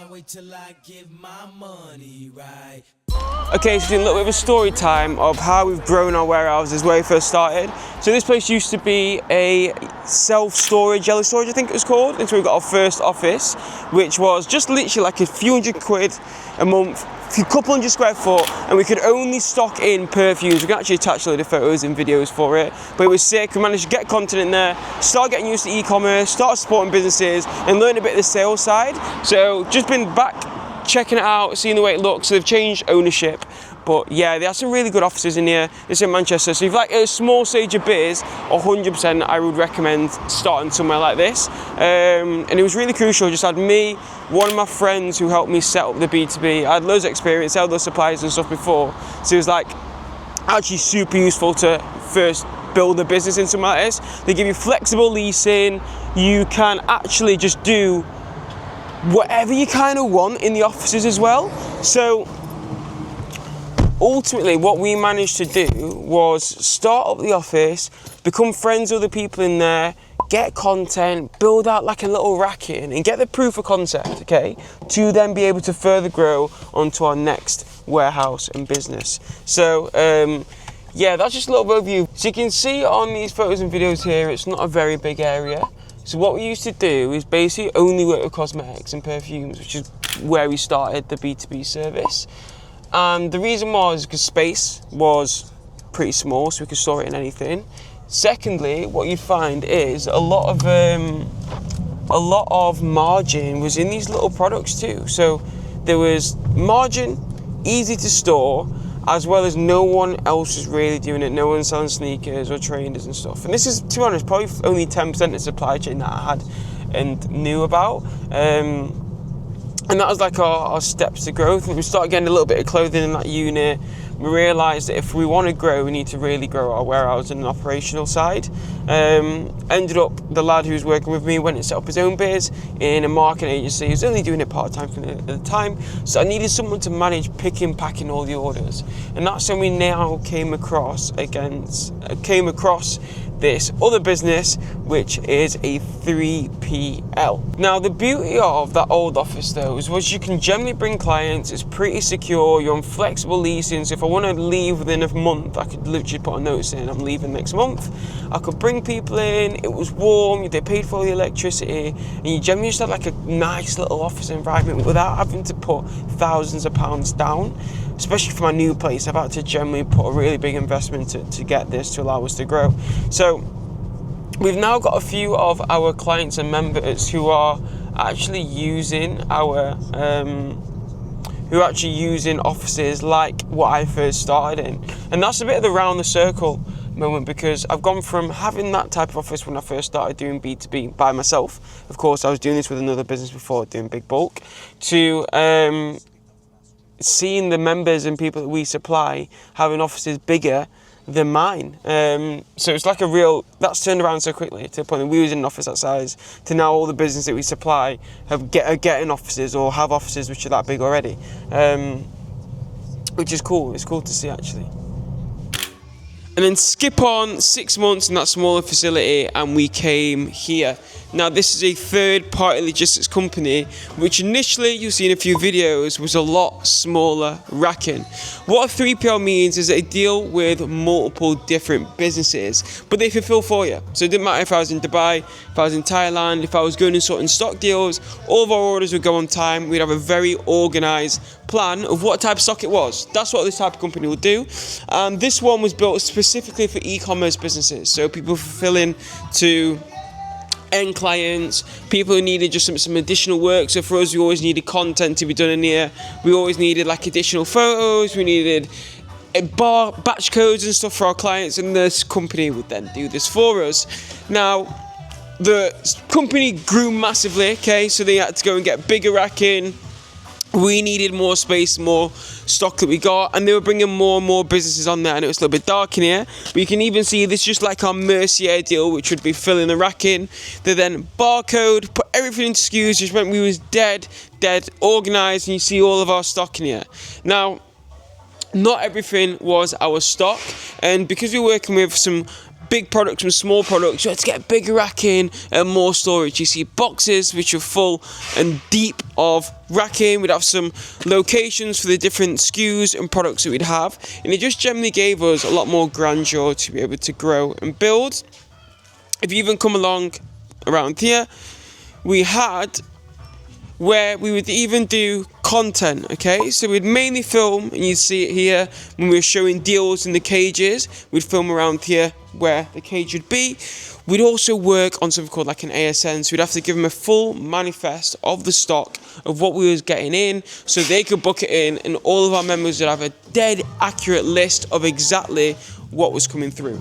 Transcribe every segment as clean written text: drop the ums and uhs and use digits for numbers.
Wait till I give my money right. Okay, so doing a little bit of a story time of how we've grown our warehouses where we first started. So this place used to be a self-storage, yellow storage I think it was called, until we got our first office, which was just literally like a few £100 a month, a couple hundred square foot, and we could only stock in perfumes. We can actually attach a load of photos and videos for it, but it was sick. We managed to get content in there, start getting used to e-commerce, start supporting businesses, and learn a bit of the sales side. So just been back checking it out, seeing the way it looks. So they've changed ownership, but yeah, they have some really good offices in here. It's in Manchester, so if you like a small stage of biz, 100% I would recommend starting somewhere like this. And it was really crucial. Just had me, one of my friends who helped me set up the B2B. I had loads of experience, held those suppliers and stuff before, so it was like actually super useful to first build a business in somewhere like this. They give you flexible leasing. You can actually just do whatever you kind of want in the offices as well. So ultimately what we managed to do was start up the office, become friends with the people in there, get content, build out like a little racking and get the proof of concept, okay, to then be able to further grow onto our next warehouse and business. So yeah, that's just a little overview. So you can see on these photos and videos here, it's not a very big area. So what we used to do is basically only work with cosmetics and perfumes, which is where we started the B2B service. And the reason was because space was pretty small, so we could store it in anything. Secondly, what you find is a lot of margin was in these little products too. So there was margin, easy to store, as well as no one else is really doing it. No one's selling sneakers or trainers and stuff. And this is, to be honest, probably only 10% of the supply chain that I had and knew about. And that was like our steps to growth. And we started getting a little bit of clothing in that unit. We realised that if we want to grow, we need to really grow our warehouse and operational side. Ended up, the lad who was working with me went and set up his own biz in a marketing agency. He was only doing it part-time at the time. So I needed someone to manage picking, packing all the orders. And that's when we now came across this other business, which is a 3PL. Now, the beauty of that old office though was you can generally bring clients, it's pretty secure, you're on flexible leasing, so if I want to leave within a month, I could literally put a notice in, I'm leaving next month. I could bring people in, it was warm, they paid for all the electricity, and you generally just had like a nice little office environment without having to put thousands of pounds down. Especially for my new place, I've had to generally put a really big investment to get this to allow us to grow. So we've now got a few of our clients and members who are actually using offices like what I first started in. And that's a bit of the round the circle moment, because I've gone from having that type of office when I first started doing B2B by myself. Of course, I was doing this with another business before, doing big bulk, to seeing the members and people that we supply having offices bigger than mine. So it's like that's turned around so quickly to the point that we was in an office that size to now all the business that we supply are getting offices or have offices which are that big already, which is cool. It's cool to see actually. And then skip on 6 months in that smaller facility and we came here. Now this is a third-party logistics company, which initially, you'll see in a few videos, was a lot smaller racking. What a 3PL means is they deal with multiple different businesses, but they fulfill for you. So it didn't matter if I was in Dubai, if I was in Thailand, if I was going and sorting stock deals, all of our orders would go on time. We'd have a very organised plan of what type of stock it was. That's what this type of company would do. This one was built specifically for e-commerce businesses, so people fulfilling to end clients, people who needed just some additional work. So for us, we always needed content to be done in here. We always needed like additional photos. We needed batch codes and stuff for our clients, and this company would then do this for us. Now, the company grew massively, okay, so they had to go and get bigger racking. We needed more space, more stock that we got, and they were bringing more and more businesses on there, and it was a little bit dark in here, but you can even see this is just like our Mercier deal, which would be filling the racking. They then barcode, put everything into SKUs, which meant we was dead organised, and you see all of our stock in here. Now, not everything was our stock, and because we're working with some big products from small products. You had to get bigger racking and more storage. You see boxes which are full and deep of racking. We'd have some locations for the different SKUs and products that we'd have, and it just generally gave us a lot more grandeur to be able to grow and build. If you even come along around here, we had where we would even do content, okay? So we'd mainly film, and you'd see it here when we were showing deals in the cages. We'd film around here where the cage would be. We'd also work on something called like an ASN, so we'd have to give them a full manifest of the stock of what we was getting in, so they could book it in, and all of our members would have a dead accurate list of exactly what was coming through.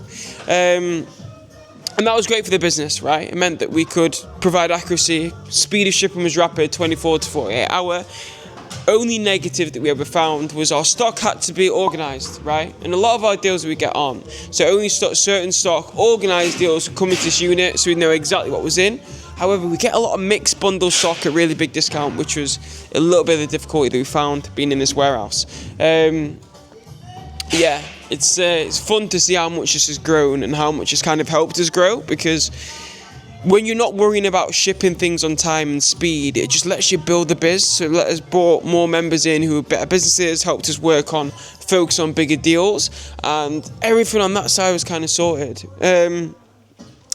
And that was great for the business, right? It meant that we could provide accuracy, speed of shipping was rapid, 24 to 48 hour. Only negative that we ever found was our stock had to be organised, right? And a lot of our deals we get on, so only certain stock, organised deals come into this unit, so we know exactly what was in. However, we get a lot of mixed bundle stock at really big discount, which was a little bit of the difficulty that we found being in this warehouse. Yeah, it's fun to see how much this has grown and how much it's kind of helped us grow, because when you're not worrying about shipping things on time and speed, it just lets you build the biz. So it let us brought more members in who are better businesses, helped us focus on bigger deals, and everything on that side was kind of sorted.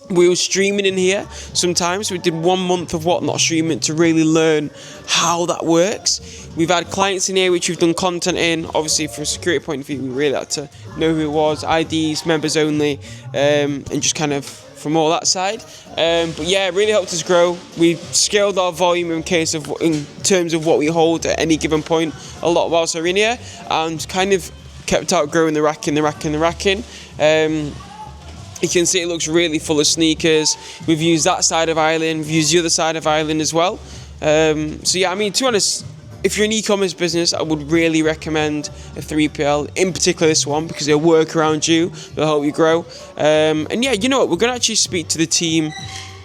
We were streaming in here sometimes. We did 1 month of Whatnot streaming to really learn how that works. We've had clients in here which we've done content in. Obviously, from a security point of view, we really had to know who it was, IDs, members only, and just kind of from all that side. But yeah, it really helped us grow. We scaled our volume in terms of what we hold at any given point a lot whilst we're in here, and kind of kept outgrowing the racking. You can see it looks really full of sneakers. We've used that side of Ireland. We've used the other side of Ireland as well. So yeah, I mean, to be honest, if you're an e-commerce business, I would really recommend a 3PL, in particular this one, because they'll work around you, they'll help you grow. And yeah, you know what, we're going to actually speak to the team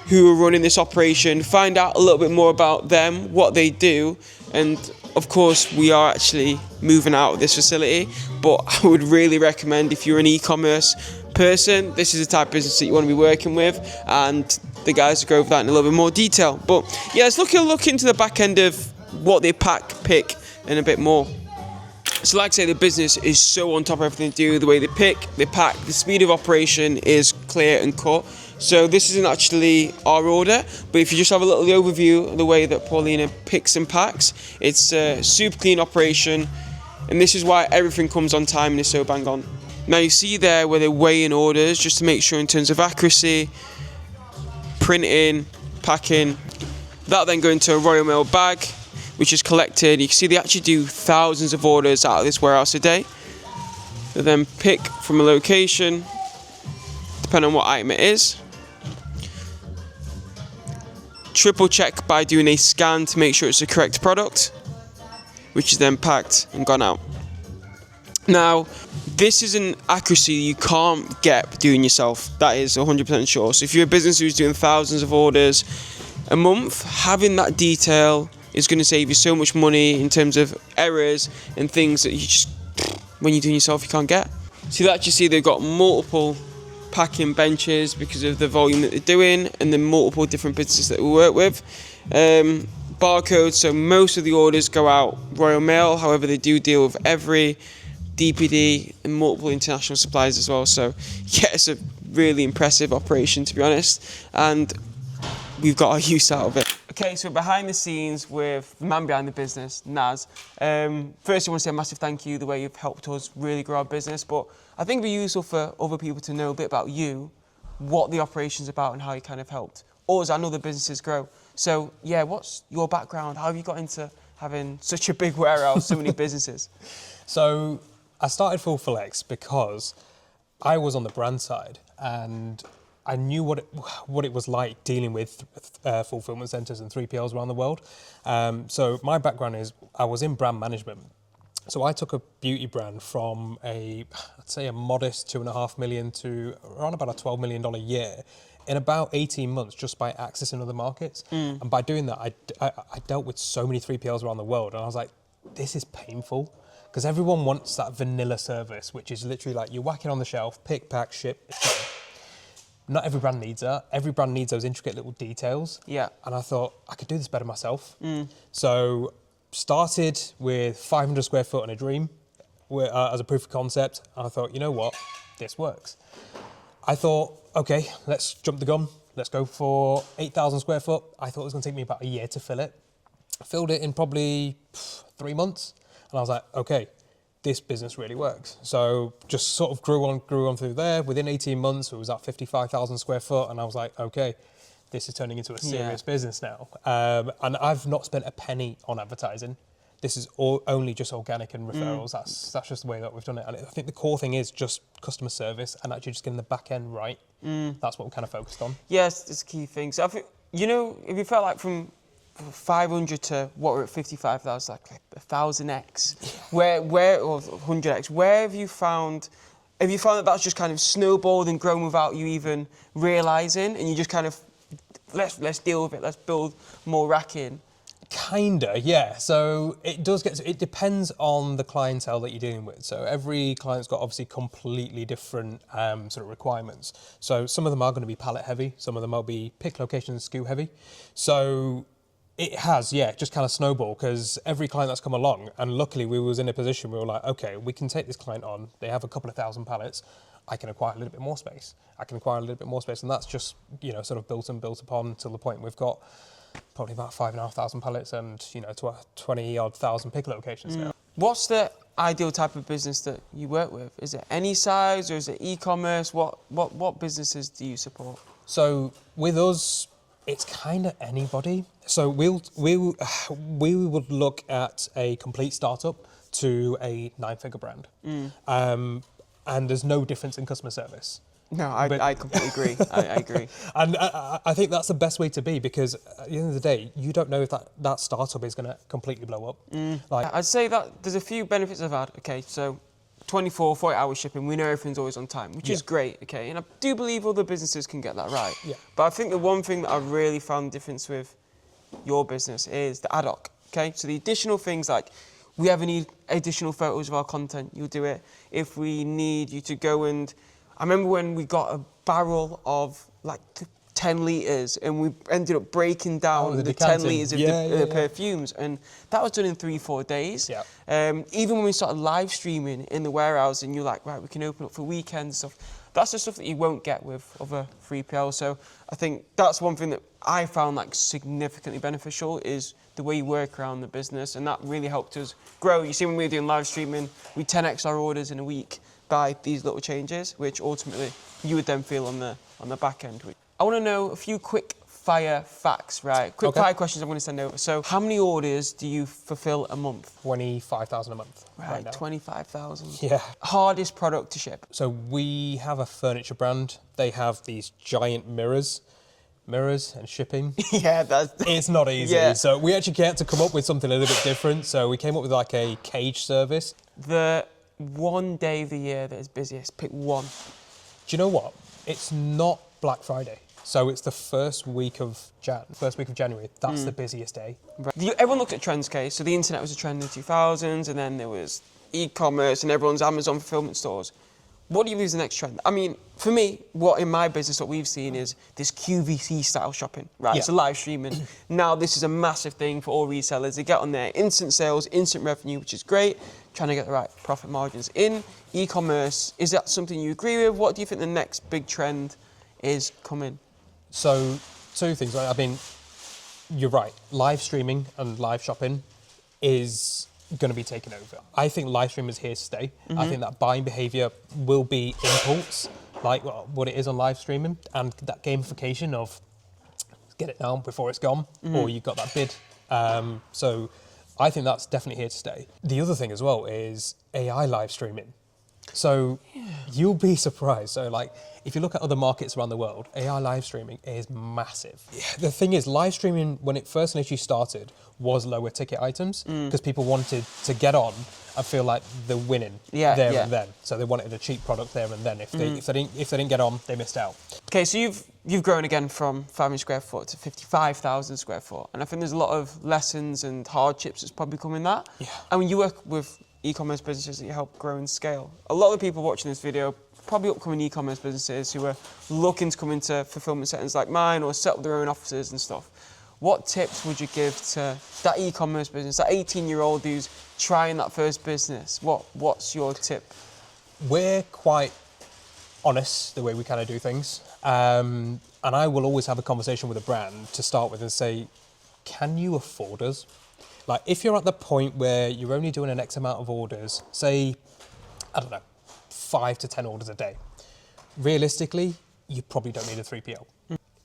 who are running this operation, find out a little bit more about them, what they do, and of course, we are actually moving out of this facility, but I would really recommend, if you're an e-commerce person, this is the type of business that you want to be working with, and the guys will go over that in a little bit more detail. But yeah, let's look into the back end of what they pick, and a bit more. So like I say, the business is so on top of everything they do. The way they pick, they pack, the speed of operation is clear and cut. So this isn't actually our order, but if you just have a little overview of the way that Paulina picks and packs, it's a super clean operation, and this is why everything comes on time and is so bang on. Now you see there where they're weighing orders just to make sure in terms of accuracy, printing, packing. That then go into a Royal Mail bag, which is collected. You can see they actually do thousands of orders out of this warehouse a day. They then pick from a location, depending on what item it is. Triple check by doing a scan to make sure it's the correct product, which is then packed and gone out. Now, this is an accuracy you can't get doing yourself. That is 100% sure. So if you're a business who's doing thousands of orders a month, having that detail is going to save you so much money in terms of errors and things that you just, when you're doing yourself, you can't get. So you actually see they've got multiple packing benches because of the volume that they're doing, and then multiple different businesses that we work with. Barcodes, so most of the orders go out Royal Mail, however they do deal with every DPD and multiple international suppliers as well. So yeah, it's a really impressive operation, to be honest, and we've got our use out of it. Okay, so behind the scenes with the man behind the business, Naz. First, I want to say a massive thank you, the way you've helped us really grow our business, but I think it'd be useful for other people to know a bit about you, what the operation's about and how you kind of helped us and other businesses grow. So yeah, what's your background? How have you got into having such a big warehouse, so many businesses? So I started Fulfillex because I was on the brand side, and I knew what it was like dealing with fulfillment centres and 3PLs around the world. So my background is I was in brand management. So I took a beauty brand from I'd say a modest 2.5 million to around about a $12 million a year in about 18 months, just by accessing other markets. And by doing that, I dealt with so many 3PLs around the world, and I was like, this is painful. Because everyone wants that vanilla service, which is literally like you whack it on the shelf, pick, pack, ship, it's done. not every brand needs that. Every brand needs those intricate little details. Yeah. And I thought I could do this better myself. So started with 500 square foot on a dream as a proof of concept. And I thought, you know what, this works. I thought, okay, let's jump the gun. Let's go for 8,000 square foot. I thought it was going to take me about a year to fill it. Filled it in probably 3 months. And I was like, okay, this business really works. So just sort of grew on through there. Within 18 months, it was at 55,000 square foot. And I was like, okay, this is turning into a serious business now. And I've not spent a penny on advertising. This is only just organic and referrals. That's just the way that we've done it. And I think the core thing is just customer service and actually just getting the back end right. That's what we're kind of focused on. Yes, it's a key thing. So I think, you know, if you felt like from 500 to what we're at 55,000, like 1,000x, where or 100x, where have you found that that's just kind of snowballed and grown without you even realising, and you just kind of, let's deal with it, let's build more racking? Kinda, yeah. So it depends on the clientele that you're dealing with. So every client's got obviously completely different sort of requirements. So some of them are going to be pallet heavy, some of them will be pick location and SKU heavy. So it has, just kind of snowball because every client that's come along, and luckily we was in a position where we were like, okay, we can take this client on. They have a couple of thousand pallets. I can acquire a little bit more space. And that's just, sort of built upon till the point we've got probably about 5,500 pallets and, 20-odd thousand pick locations now. What's the ideal type of business that you work with? Is it any size or is it e-commerce? What businesses do you support? So with us, it's kind of anybody. So we would look at a complete startup to a 9-figure brand. And there's no difference in customer service. No, I completely agree. I agree. And I think that's the best way to be, because at the end of the day, you don't know if that startup is going to completely blow up. I'd say that there's a few benefits I've had. Okay, so 24, 40-hour shipping, we know everything's always on time, which is great, okay? And I do believe other businesses can get that right. Yeah. But I think the one thing that I've really found the difference with your business is the ad hoc, okay? So the additional things like, we ever need additional photos of our content, you'll do it. If we need you to go and... I remember when we got a barrel of like 10 litres and we ended up breaking down the 10 litres of the perfumes, and that was done in 3-4 days. Yeah. Even when we started live streaming in the warehouse and you're like, right, we can open up for weekends and stuff, that's the stuff that you won't get with other 3PL. So I think that's one thing that I found like significantly beneficial is the way you work around the business, and that really helped us grow. You see, when we were doing live streaming, we 10x our orders in a week by these little changes, which ultimately you would then feel on the back end. I want to know a few quick fire facts, right? Quick fire questions I'm going to send over. So how many orders do you fulfill a month? 25,000 a month. Right now. 25,000. Yeah. Hardest product to ship? So we have a furniture brand. They have these giant mirrors and shipping. It's not easy. Yeah. So we actually had to come up with something a little bit different. So we came up with like a cage service. The one day of the year that is busiest, pick one. Do you know what? It's not Black Friday. So it's the first week of January. That's the busiest day. Everyone looked at trends, okay? So the internet was a trend in the 2000s, and then there was e-commerce and everyone's Amazon fulfillment stores. What do you believe is the next trend? I mean, for me, what in my business, what we've seen is this QVC style shopping, right? Yeah. It's a live streaming. Now this is a massive thing for all resellers. They get on there, instant sales, instant revenue, which is great. Trying to get the right profit margins in e-commerce. Is that something you agree with? What do you think the next big trend is coming? So, two things. I mean, you're right. Live streaming and live shopping is going to be taken over. I think live stream is here to stay. I think that buying behaviour will be impulse, like what it is on live streaming, and that gamification of get it now before it's gone, or you've got that bid. So I think that's definitely here to stay. The other thing as well is AI live streaming. So you'll be surprised. So like, if you look at other markets around the world, AI live streaming is massive. The thing is, live streaming, when it first initially started, was lower ticket items because people wanted to get on and feel like they're winning there and then. So they wanted a cheap product there and then. If they didn't get on, they missed out. Okay, so you've grown again from 500 square foot to 55,000 square foot, and I think there's a lot of lessons and hardships that's probably come in that. Yeah. And when you work with e-commerce businesses that you help grow and scale. A lot of the people watching this video, probably upcoming e-commerce businesses who are looking to come into fulfillment centers like mine or set up their own offices and stuff. What tips would you give to that e-commerce business, that 18-year-old who's trying that first business? What's your tip? We're quite honest the way we kind of do things. And I will always have a conversation with a brand to start with and say, can you afford us? Like, if you're at the point where you're only doing an X amount of orders, say, I don't know, 5 to 10 orders a day, realistically, you probably don't need a 3PL.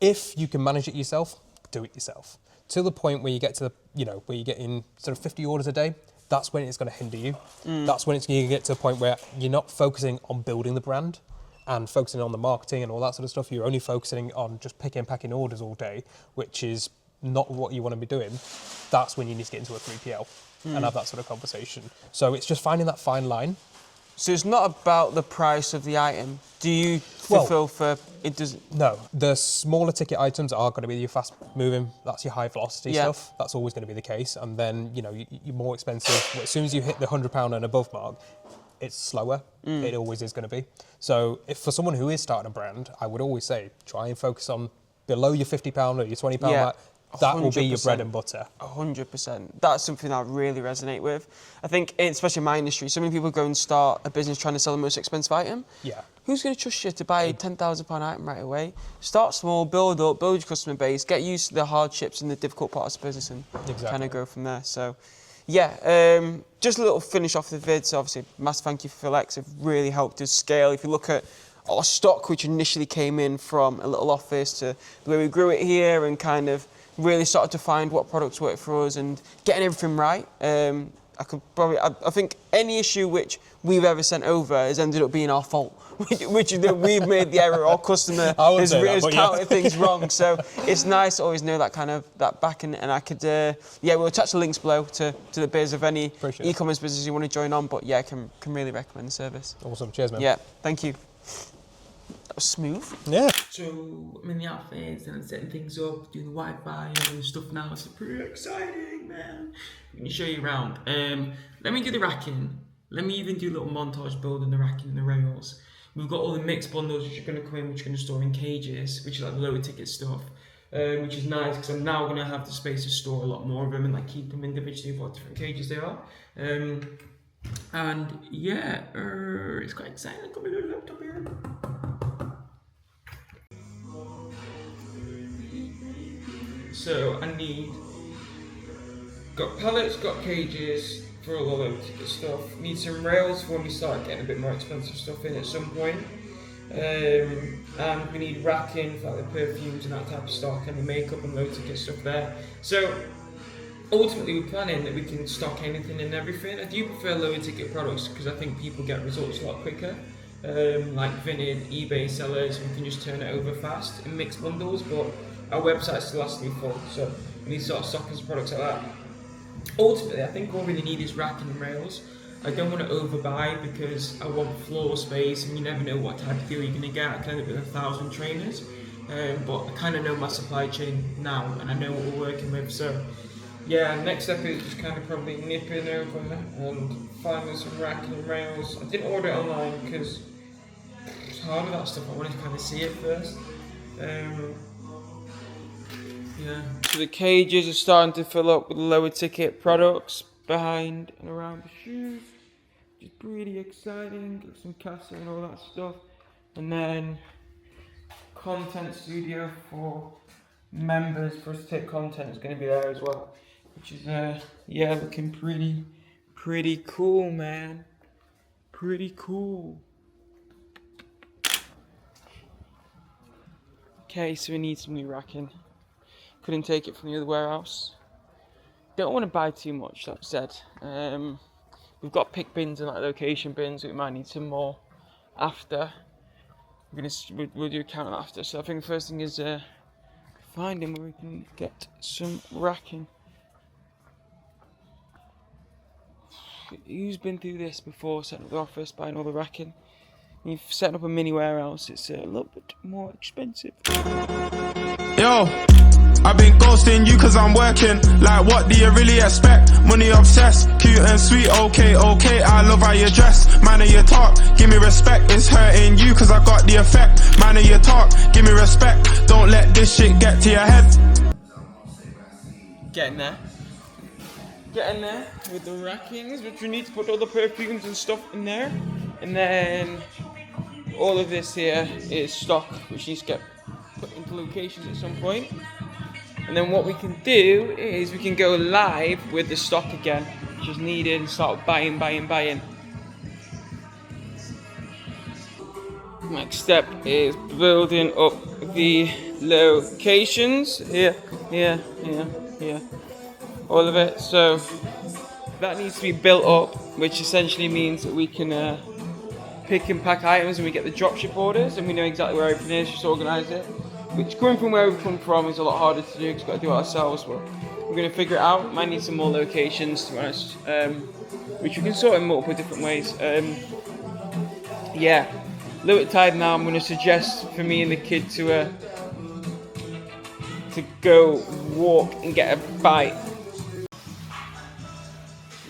If you can manage it yourself, do it yourself. To the point where you get to the, where you're getting sort of 50 orders a day, that's when it's going to hinder you. That's when it's going to get to a point where you're not focusing on building the brand and focusing on the marketing and all that sort of stuff. You're only focusing on just picking and packing orders all day, which is not what you want to be doing. That's when you need to get into a 3PL and have that sort of conversation. So it's just finding that fine line. So it's not about the price of the item. Do you fulfill for it? Doesn't. No, the smaller ticket items are going to be your fast moving. That's your high velocity stuff. That's always going to be the case. And then you're more expensive. As soon as you hit the £100 and above mark, it's slower. It always is going to be. So if for someone who is starting a brand, I would always say try and focus on below your £50 or your £20 mark. That will be your bread and butter. 100%. That's something I really resonate with. I think, especially in my industry, so many people go and start a business trying to sell the most expensive item. Yeah. Who's going to trust you to buy a £10,000 item right away? Start small, build up, build your customer base, get used to the hardships and the difficult parts of business and kind of go from there. So, yeah, just a little finish off the vid. So obviously, massive thank you for PhilX. It really helped us scale. If you look at our stock, which initially came in from a little office to the way we grew it here and kind of really started to find what products work for us and getting everything right. I think any issue which we've ever sent over has ended up being our fault, which is that we've made the error, our customer has counted things wrong. So it's nice to always know that kind of that back and I could, we'll attach the links below to the biz of any e-commerce business you want to join on. But yeah, I can really recommend the service. Awesome, cheers, man. Yeah, thank you. That was smooth. Yeah. So I'm in the office and I'm setting things up, doing the Wi-Fi and all this stuff now. It's pretty exciting, man. I'm going to show you around. Let me do the racking. Let me even do a little montage building the racking and the rails. We've got all the mixed bundles which are going to come in, which are going to store in cages, which is like the lower ticket stuff, which is nice because I'm now going to have the space to store a lot more of them and like keep them individually what different cages they are. And yeah, it's quite exciting. I've got my little laptop here. So I got pallets, got cages for all the low ticket stuff. Need some rails for when we start getting a bit more expensive stuff in at some point. And we need racking for like the perfumes and that type of stock and the makeup and low ticket stuff there. So ultimately we're planning that we can stock anything and everything. I do prefer lower ticket products because I think people get results a lot quicker. Like Vinted, eBay sellers, we can just turn it over fast in mixed bundles, but our website still has to be full, so we need to start stocking some products like that. Ultimately, I think all we really need is racking and rails. I don't want to overbuy because I want floor space and you never know what type of deal you're going to get. I can end up with 1,000 trainers, but I kind of know my supply chain now and I know what we're working with. So yeah, next step is just kind of probably nipping over and finding some racking and rails. I didn't order it online because it's hard with that stuff. I wanted to kind of see it first. Yeah. So the cages are starting to fill up with lower ticket products behind and around the shoes. Which is pretty exciting. Get some casa and all that stuff. And then content studio for members for us to take content is going to be there as well. Which is looking pretty cool, man. Pretty cool. Okay, so we need some new racking. Couldn't take it from the other warehouse. Don't want to buy too much, that said. We've got pick bins and like location bins, we might need some more after. We'll do a count after. So I think the first thing is finding where we can get some racking. Who's been through this before, setting up the office, buying all the racking? You've set up a mini warehouse, it's a little bit more expensive. Yo! I've been ghosting you cause I'm working. Like what do you really expect? Money obsessed, cute and sweet, okay, I love how you dress. Man of your talk, give me respect. It's hurting you cause I got the effect. Man of your talk, give me respect. Don't let this shit get to your head. Getting there with the rackings, which we need to put all the perfumes and stuff in there. And then all of this here is stock, which needs to get put into locations at some point. And then what we can do is we can go live with the stock again, which is needed, and start buying. Next step is building up the locations. Here, all of it. So that needs to be built up, which essentially means that we can pick and pack items, and we get the dropship orders, and we know exactly where everything is, just organise it. Which, coming from where we've come from, is a lot harder to do because we've got to do it ourselves, but we're going to figure it out. Might need some more locations, to be honest, which we can sort in multiple different ways. Yeah, a little bit tired now. I'm going to suggest for me and the kid to go walk and get a bite.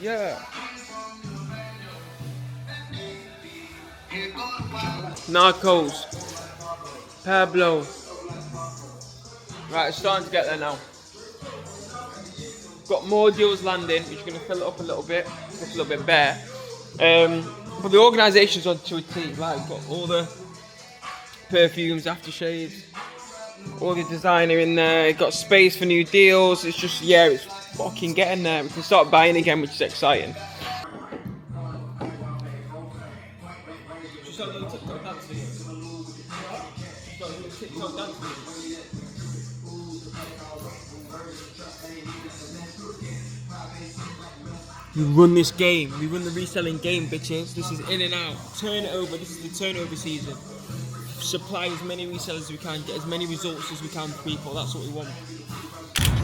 Yeah. Narcos. Pablo. Right, it's starting to get there now. Got more deals landing, which is going to fill it up a little bit. It's a little bit bare. But the organisation's on to a T. Like, got all the perfumes, aftershaves, all the designer in there. Got space for new deals. It's just, yeah, it's fucking getting there. We can start buying again, which is exciting. Just a little TikTok dance video. Just a little TikTok dance video. We run this game. We run the reselling game, bitches. This is in and out. Turnover. This is the turnover season. Supply as many resellers as we can. Get as many results as we can for people. That's what we want.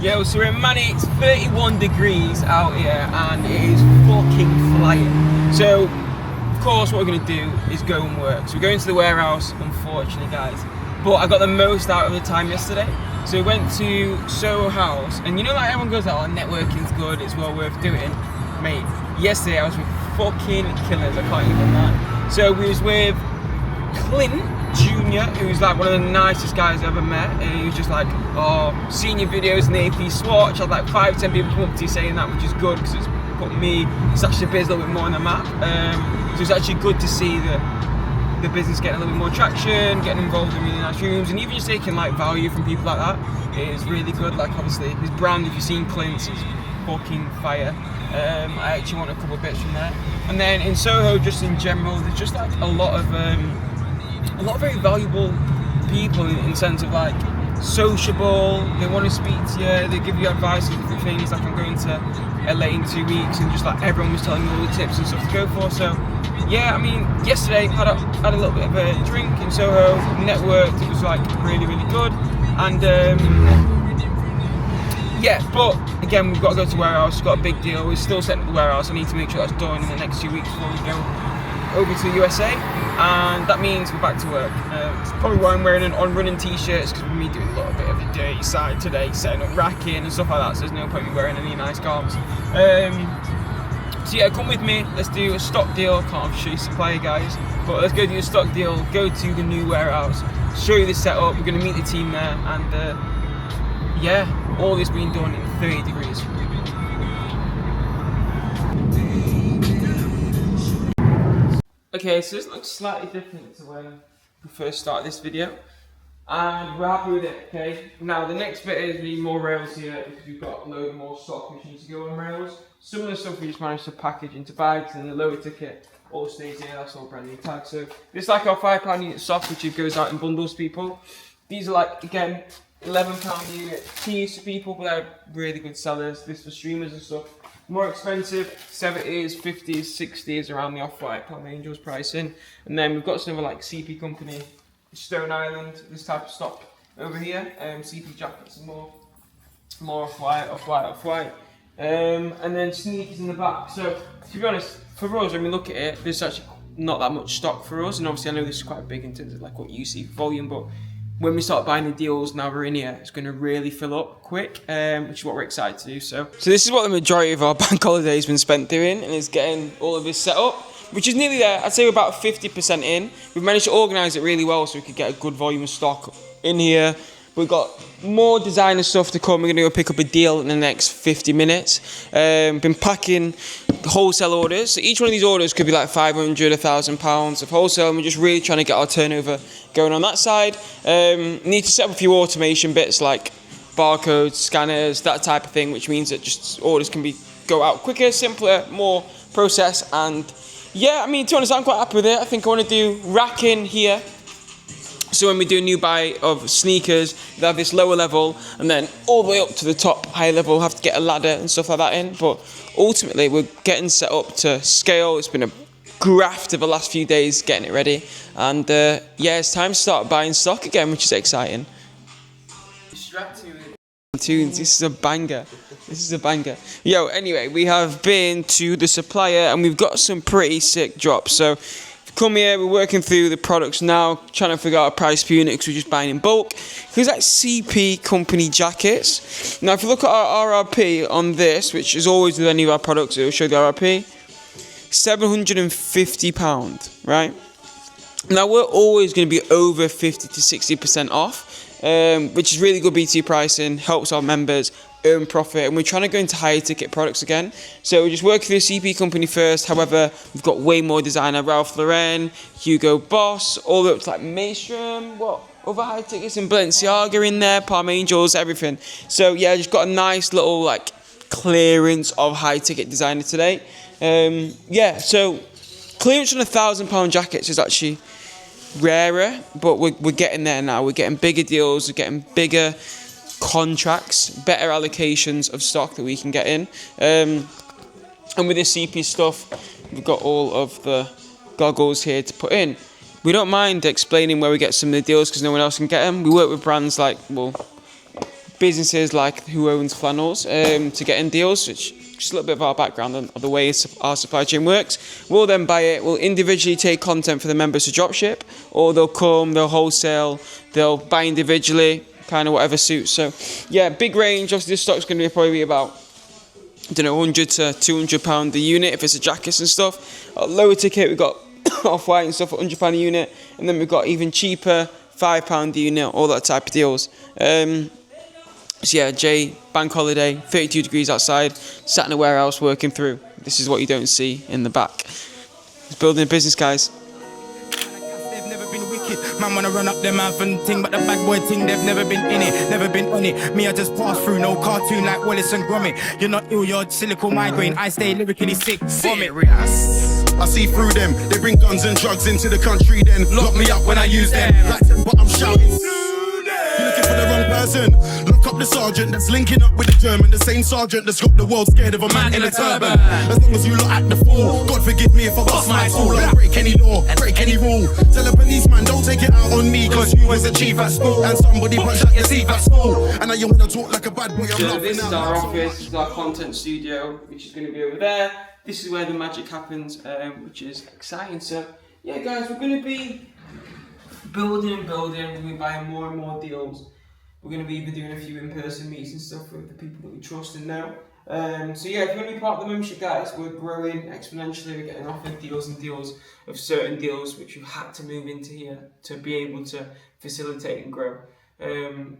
Yo, so we're in Manny. It's 31 degrees out here, and it is fucking flying. So, of course, what we're going to do is go and work. So we're going to the warehouse, unfortunately, guys. But I got the most out of the time yesterday. So we went to Soho House, and you know, like everyone goes, oh, networking's good, it's well worth doing. Mate, yesterday I was with fucking killers, I can't even lie. So we was with Clint Jr., who's like one of the nicest guys I've ever met, and he was just like, oh, seeing your videos in the AP Swatch. I had like 5-10 people come up to you saying that, which is good, because it's put me, it's actually biz a little bit more on the map. So it's actually good to see the business getting a little bit more traction, getting involved in really nice rooms, and even just taking like value from people like that is really good. Like, obviously his brand, if you've seen Clint's, is fucking fire. I actually want a couple of bits from there. And then in Soho, just in general, there's just like a lot of very valuable people in the sense of like sociable. They want to speak to you, they give you advice on different things. Like, I'm going to LA in 2 weeks, and just like everyone was telling me all the tips and stuff to go for. So yeah, I mean, yesterday had a little bit of a drink in Soho, networked. It was like really, really good. And yeah, but again, we've got to go to warehouse. We've got a big deal. We're still setting up the warehouse. I need to make sure that's done in the next 2 weeks before we go over to the USA, and that means we're back to work. It's probably why I'm wearing an on-running t-shirts, because we're me doing a little bit of the dirty side today, setting up racking and stuff like that, so there's no point in me wearing any nice garments. So yeah, come with me, let's do a stock deal. Can't show you supplier, guys, but let's go do a stock deal, go to the new warehouse, show you the setup. We're going to meet the team there, and yeah, all this being done in 30 degrees. Okay, so this looks slightly different to when we first started this video, and we're happy with it. Okay, now the next bit is we need more rails here, because we've got a load more stock which needs to go on rails. Some of the stuff we just managed to package into bags, and the lower ticket all stays here. That's all brand new tags. So this is like our £5 unit stock, which goes out in bundles, people. These are like, again, £11 unit teas to people, but they're really good sellers. This for streamers and stuff. More expensive, 70s, 50s, 60s, around the Off-White, Palm Angels pricing. And then we've got some like CP company, Stone Island, this type of stock over here. CP jackets and more Off-White. And then sneakers in the back. So to be honest, for us, when we look at it, there's actually not that much stock for us. And obviously I know this is quite big in terms of like what you see volume, but when we start buying the deals now we're in here, it's going to really fill up quick, which is what we're excited to do. So this is what the majority of our bank holiday has been spent doing, and is getting all of this set up, which is nearly there. I'd say we're about 50% in. We've managed to organise it really well so we could get a good volume of stock in here. We've got more designer stuff to come. We're going to go pick up a deal in the next 50 minutes. Been packing the wholesale orders. So each one of these orders could be like 500, £1,000 of wholesale. And we're just really trying to get our turnover going on that side. Need to set up a few automation bits like barcodes, scanners, that type of thing, which means that just orders can go out quicker, simpler, more process. And yeah, I mean, to be honest, I'm quite happy with it. I think I want to do racking here. So when we do a new buy of sneakers, they have this lower level, and then all the way up to the top, high level, have to get a ladder and stuff like that in. But ultimately, we're getting set up to scale. It's been a graft of the last few days getting it ready. And yeah, it's time to start buying stock again, which is exciting. Tunes, this is a banger. This is a banger. Yo, anyway, we have been to the supplier, and we've got some pretty sick drops. So come here, we're working through the products now, trying to figure out a price per unit because we're just buying in bulk. Here's like CP company jackets. Now, if you look at our RRP on this, which is always with any of our products, it will show the RRP, £750, right? Now, we're always going to be over 50 to 60% off, which is really good BT pricing, helps our members earn profit, and we're trying to go into higher ticket products again. So we're just working through a CP company first. However, we've got way more designer, Ralph Lauren, Hugo Boss, all the way up to like Maestrom, what other high tickets, and Balenciaga in there, Palm Angels, everything. So yeah, just got a nice little like clearance of high ticket designer today. Yeah, so clearance on £1,000 jackets is actually rarer, but we're getting there now. We're getting bigger deals, we're getting bigger contracts, better allocations of stock that we can get in. And with this CP stuff, we've got all of the goggles here to put in. We don't mind explaining where we get some of the deals because no one else can get them. We work with brands like, well, businesses like who owns flannels to get in deals, which just a little bit of our background on the way our supply chain works. We'll then buy it, we'll individually take content for the members to drop ship, or they'll come, they'll wholesale, they'll buy individually, kind of whatever suits. So yeah, big range. Obviously this stock's going to probably be about, I don't know, £100 to £200 a unit if it's a jackets and stuff. Lower ticket, we've got off-white and stuff at £100 a unit, and then we've got even cheaper, £5 a unit, all that type of deals. So yeah, Jay, bank holiday, 32 degrees outside, sat in a warehouse working through. This is what you don't see in the back. It's building a business, guys. Man wanna run up them mouth and ting, but the bad boy ting, they've never been in it, never been on it. Me, I just pass through, no cartoon like Wallace and Gromit. You're not ill, you're silicone migraine, I stay lyrically sick. Serious. I see through them, they bring guns and drugs into the country, then lock me up when I use them. Like them, but I'm shouting. You're looking for the wrong person. Look up the sergeant that's linking up with the German, the same sergeant that's got the world scared of a man in a turban. As long as you look at the fool, God forgive me if I bust my tool. I'll break any law, break any rule. Tell a policeman don't take it out on me, cause you was a chief at school and somebody punched out your teeth at school. And now you wanna talk like a bad boy. So this is our office, this is our content studio, which is going to be over there. This is where the magic happens, which is exciting. So yeah, guys, we're going to be building and building. We're going to be buying more and more deals. We're going to be even doing a few in-person meets and stuff with the people that we trust and know. So yeah, if you want to be part of the membership, guys, we're growing exponentially. We're getting offered deals and deals of certain deals which we've had to move into here to be able to facilitate and grow.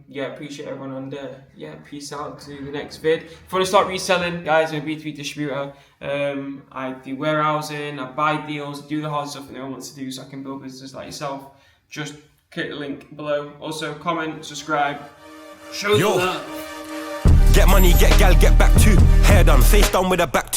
Yeah, appreciate everyone, and yeah, peace out to the next vid. If you want to start reselling, guys, I'm a B2B distributor. I do warehousing, I buy deals, do the hard stuff that no one wants to do, so I can build businesses like yourself. Just click the link below. Also, comment, subscribe, show the love. Get money, get gal, get back too. Hair done, face down with a back